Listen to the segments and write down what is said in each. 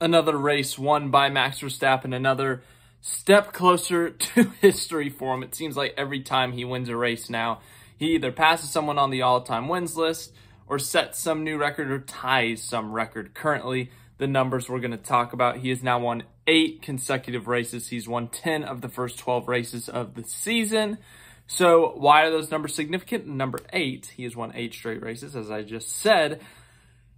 Another race won by Max Verstappen, another step closer to history for him. It seems like every time he wins a race now, he either passes someone on the all-time wins list or sets some new record or ties some record. Currently, the numbers we're going to talk about, he has now won 8 consecutive races. He's won 10 of the first 12 races of the season. So why are those numbers significant? Number 8, he has won 8 straight races, as I just said.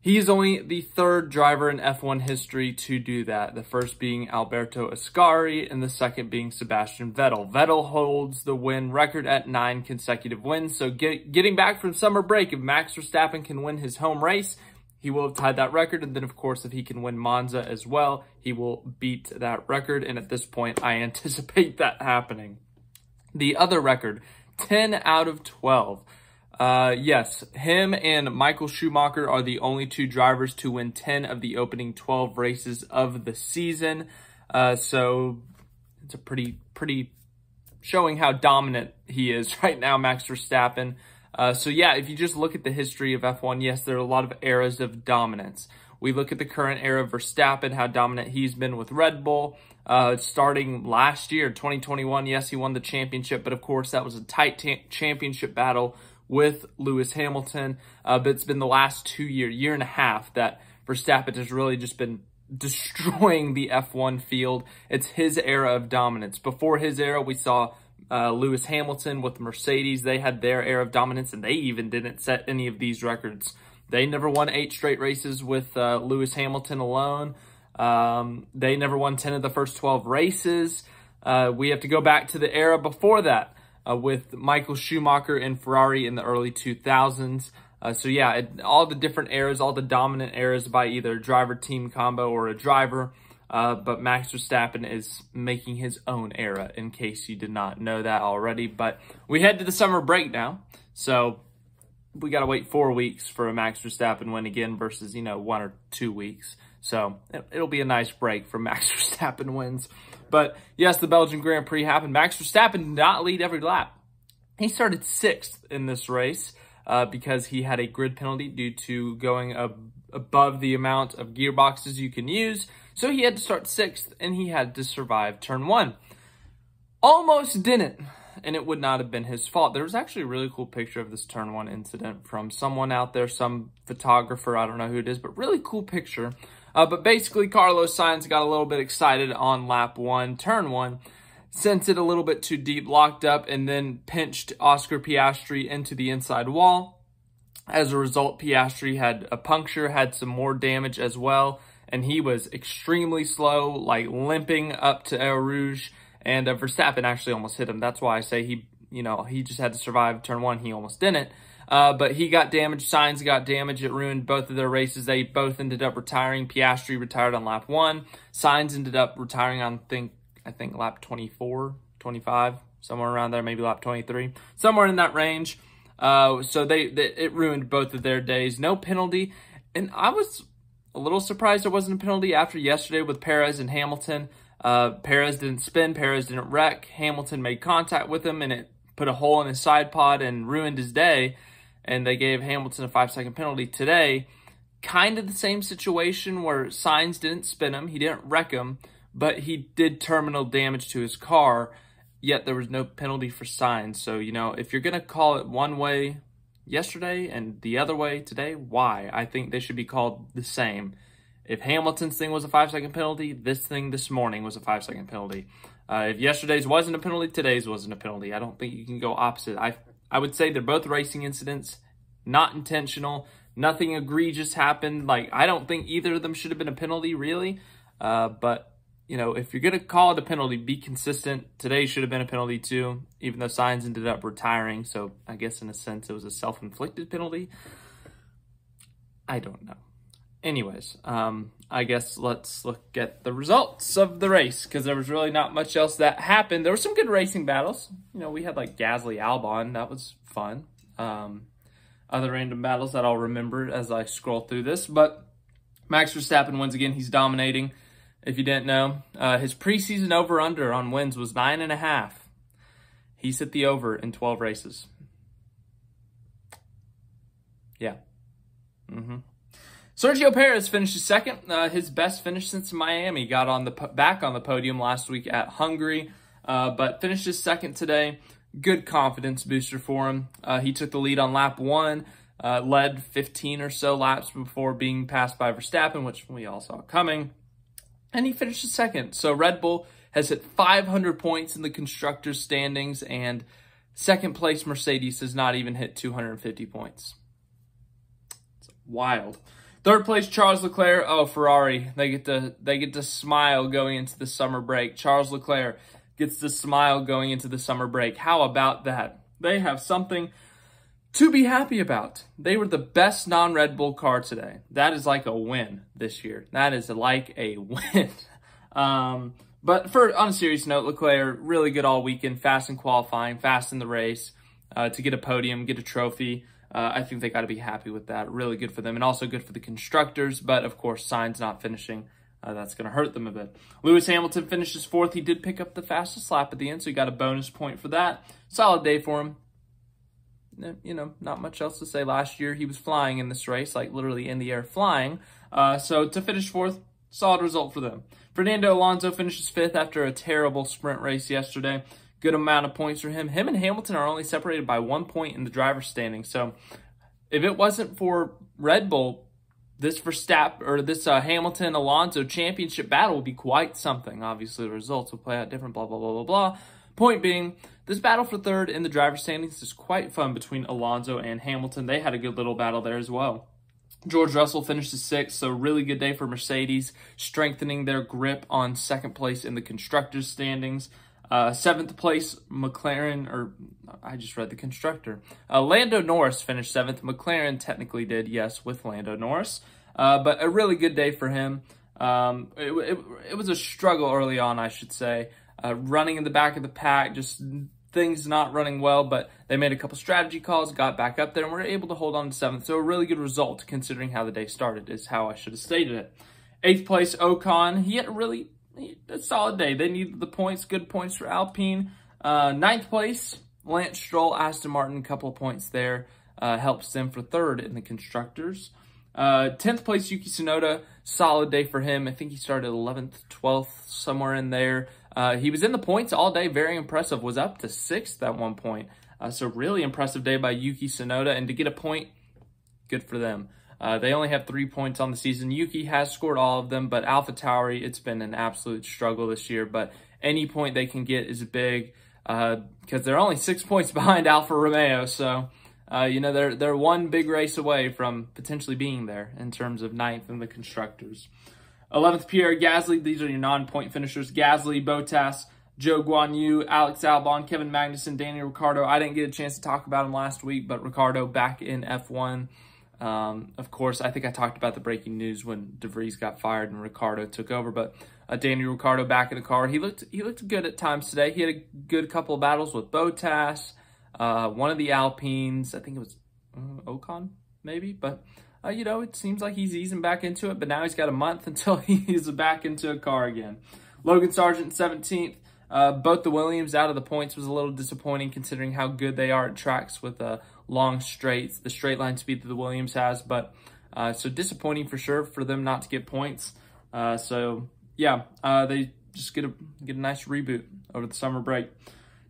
He is only the 3rd driver in F1 history to do that. The first being Alberto Ascari and the second being Sebastian Vettel. Vettel holds the win record at 9 consecutive wins. So getting back from summer break, if Max Verstappen can win his home race, he will have tied that record. And then, of course, if he can win Monza as well, he will beat that record. And at this point, I anticipate that happening. The other record, 10 out of 12. Yes, him and Michael Schumacher are the only 2 drivers to win 10 of the opening 12 races of the season. So it's a pretty showing how dominant he is right now, Max Verstappen. So yeah, if you just look at the history of F1, yes, there are a lot of eras of dominance. We look at the current era of Verstappen, how dominant he's been with Red Bull. Starting last year, 2021, yes, he won the championship, but of course that was a tight championship battle with Lewis Hamilton, but it's been the last year and a half that Verstappen has really just been destroying the F1 field. It's his era of dominance. Before his era, we saw Lewis Hamilton with Mercedes. They had their era of dominance, and they even didn't set any of these records. They never won 8 straight races with Lewis Hamilton alone. They never won 10 of the first 12 races. We have to go back to the era before that. With Michael Schumacher and Ferrari in the early 2000s. So yeah, all the different eras, all the dominant eras by either a driver-team combo or a driver. But Max Verstappen is making his own era, in case you did not know that already. But we head to the summer break now. So we got to wait 4 weeks for a Max Verstappen win again versus, 1 or 2 weeks. So it'll be a nice break for Max Verstappen wins. But yes, the Belgian Grand Prix happened. Max Verstappen did not lead every lap. He started 6th in this race because he had a grid penalty due to going above the amount of gearboxes you can use. So he had to start 6th, and he had to survive turn 1. Almost didn't, and it would not have been his fault. There was actually a really cool picture of this turn 1 incident from someone out there, some photographer, I don't know who it is, but really cool picture. But basically, Carlos Sainz got a little bit excited on lap 1, turn 1, sent it a little bit too deep, locked up, and then pinched Oscar Piastri into the inside wall. As a result, Piastri had a puncture, had some more damage as well, and he was extremely slow, like limping up to Eau Rouge, and Verstappen actually almost hit him. That's why I say he just had to survive turn 1. He almost didn't. But he got damaged. Sainz got damaged. It ruined both of their races. They both ended up retiring. Piastri retired on lap 1. Sainz ended up retiring on, I think lap 24, 25, somewhere around there, maybe lap 23, somewhere in that range. So it ruined both of their days. No penalty. And I was a little surprised there wasn't a penalty after yesterday with Perez and Hamilton. Perez didn't spin. Perez didn't wreck. Hamilton made contact with him, and it put a hole in his side pod and ruined his day. And they gave Hamilton a 5-second penalty today. Kind of the same situation where Sainz didn't spin him. He didn't wreck him, but he did terminal damage to his car, yet there was no penalty for Sainz. So, if you're going to call it one way yesterday and the other way today, why? I think they should be called the same. If Hamilton's thing was a 5-second penalty, this thing this morning was a 5-second penalty. If yesterday's wasn't a penalty, today's wasn't a penalty. I don't think you can go opposite. I would say they're both racing incidents, not intentional. Nothing egregious happened. I don't think either of them should have been a penalty, really. But, if you're going to call it a penalty, be consistent. Today should have been a penalty, too, even though Sainz ended up retiring. So, I guess, in a sense, it was a self-inflicted penalty. I don't know. Anyways, I guess let's look at the results of the race, because there was really not much else that happened. There were some good racing battles. We had Gasly Albon. That was fun. Other random battles that I'll remember as I scroll through this. But Max Verstappen wins again. He's dominating. If you didn't know, his preseason over-under on wins was 9.5. He's hit the over in 12 races. Yeah. Sergio Perez finishes second, his best finish since Miami. Got on back on the podium last week at Hungary, but finishes second today. Good confidence booster for him. He took the lead on lap 1, led 15 or so laps before being passed by Verstappen, which we all saw coming, and he finishes second. So Red Bull has hit 500 points in the constructors' standings, and second place Mercedes has not even hit 250 points. It's wild. Third place Charles Leclerc. Oh, Ferrari, they get to smile going into the summer break. Charles Leclerc gets to smile going into the summer break. How about that? They have something to be happy about. They were the best non-Red Bull car today. That is like a win this year. That is like a win. But on a serious note, Leclerc, really good all weekend, fast in qualifying, fast in the race, to get a podium, get a trophy. I think they got to be happy with that. Really good for them, and also good for the constructors. But, of course, Sainz not finishing, that's going to hurt them a bit. Lewis Hamilton finishes fourth. He did pick up the fastest lap at the end, so he got a bonus point for that. Solid day for him. You know, not much else to say. Last year, he was flying in this race, like literally in the air flying. So to finish fourth, solid result for them. Fernando Alonso finishes fifth after a terrible sprint race yesterday. Good amount of points for him. Him and Hamilton are only separated by 1 point in the driver's standing. So if it wasn't for Red Bull, this Hamilton-Alonso championship battle would be quite something. Obviously, the results will play out different, blah, blah, blah, blah, blah. Point being, this battle for third in the driver's standings is quite fun between Alonso and Hamilton. They had a good little battle there as well. George Russell finishes sixth, so really good day for Mercedes, strengthening their grip on second place in the constructors' standings. Seventh place, McLaren, or I just read the constructor. Lando Norris finished seventh. McLaren technically did, yes, with Lando Norris. But a really good day for him. It was a struggle early on, I should say. Running in the back of the pack, just things not running well, but they made a couple strategy calls, got back up there, and were able to hold on to seventh. So a really good result considering how the day started is how I should have stated it. Eighth place, Ocon. He had a solid day. They needed the points, good points for Alpine. Ninth place, Lance Stroll, Aston Martin, a couple of points there. Helps them for third in the constructors. 10th place, Yuki Tsunoda, solid day for him. I think he started 11th, 12th, somewhere in there. He was in the points all day, very impressive. Was up to 6th at one point. So really impressive day by Yuki Tsunoda. And to get a point, good for them. They only have 3 points on the season. Yuki has scored all of them, but AlphaTauri, it's been an absolute struggle this year. But any point they can get is big because they're only 6 points behind Alfa Romeo. So, you know, they're one big race away from potentially being there in terms of ninth in the constructors. 11th, Pierre Gasly. These are your non-point finishers. Gasly, Bottas, Zhou Guanyu, Alex Albon, Kevin Magnussen, Daniel Ricciardo. I didn't get a chance to talk about him last week, but Ricciardo back in F1. Of course, I think I talked about the breaking news when De Vries got fired and Ricciardo took over, but Daniel Ricciardo back in the car. He looked good at times today. He had a good couple of battles with Bottas, one of the Alpines. I think it was Ocon, maybe, but you know, it seems like he's easing back into it, but now he's got a month until he's back into a car again. Logan Sargent, 17th. Both the Williams out of the points was a little disappointing considering how good they are at tracks with long straights, the straight line speed that the Williams has, but so disappointing for sure for them not to get points. So yeah, they just get a nice reboot over the summer break.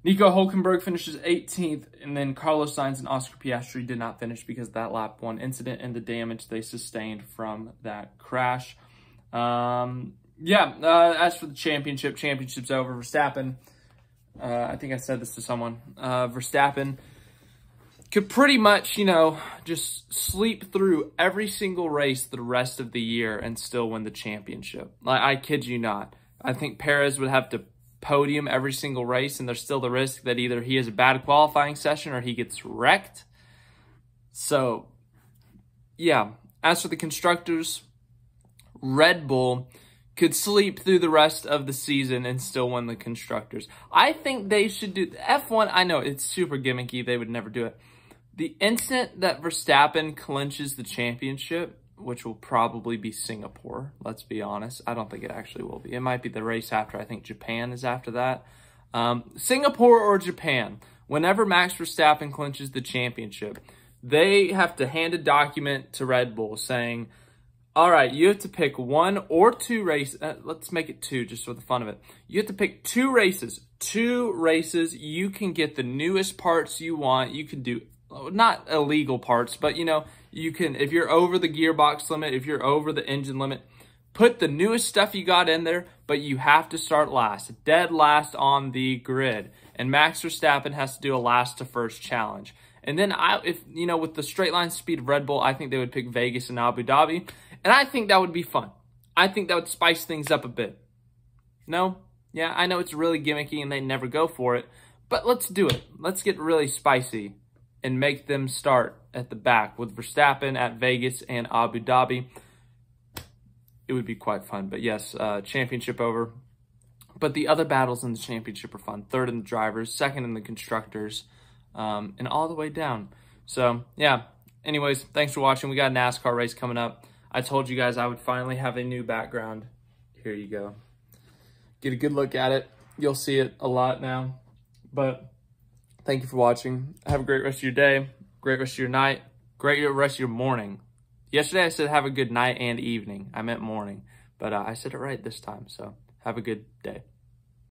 Nico Hülkenberg finishes 18th, and then Carlos Sainz and Oscar Piastri did not finish because of that lap 1 incident and the damage they sustained from that crash. As for the championship's over. Verstappen, I think I said this to someone, Verstappen could pretty much, you know, just sleep through every single race the rest of the year and still win the championship. Like, I kid you not. I think Perez would have to podium every single race, and there's still the risk that either he has a bad qualifying session or he gets wrecked. So, yeah. As for the constructors, Red Bull could sleep through the rest of the season and still win the constructors. I think they should do F1. I know it's super gimmicky. They would never do it. The instant that Verstappen clinches the championship, which will probably be Singapore, let's be honest. I don't think it actually will be. It might be the race after. I think Japan is after that. Singapore or Japan, whenever Max Verstappen clinches the championship, they have to hand a document to Red Bull saying, All right, you have to pick 1 or 2 races. Let's make it 2 just for the fun of it. You have to pick 2 races. 2 races. You can get the newest parts you want. You can do, not illegal parts, but you know, you can, if you're over the gearbox limit, if you're over the engine limit, put the newest stuff you got in there, but you have to start last, dead last on the grid. And Max Verstappen has to do a last to first challenge. And then if you know, with the straight line speed of Red Bull, I think they would pick Vegas and Abu Dhabi. And I think that would be fun. I think that would spice things up a bit. No? Yeah, I know it's really gimmicky and they never go for it, but let's do it. Let's get really spicy and make them start at the back with Verstappen at Vegas and Abu Dhabi. It would be quite fun. But yes, championship over. But the other battles in the championship are fun. 3rd in the drivers, 2nd in the constructors, and all the way down. So, yeah. Anyways, thanks for watching. We got a NASCAR race coming up. I told you guys I would finally have a new background. Here you go. Get a good look at it. You'll see it a lot now. But thank you for watching. Have a great rest of your day, great rest of your night, great rest of your morning. Yesterday I said have a good night and evening. I meant morning, but I said it right this time. So have a good day.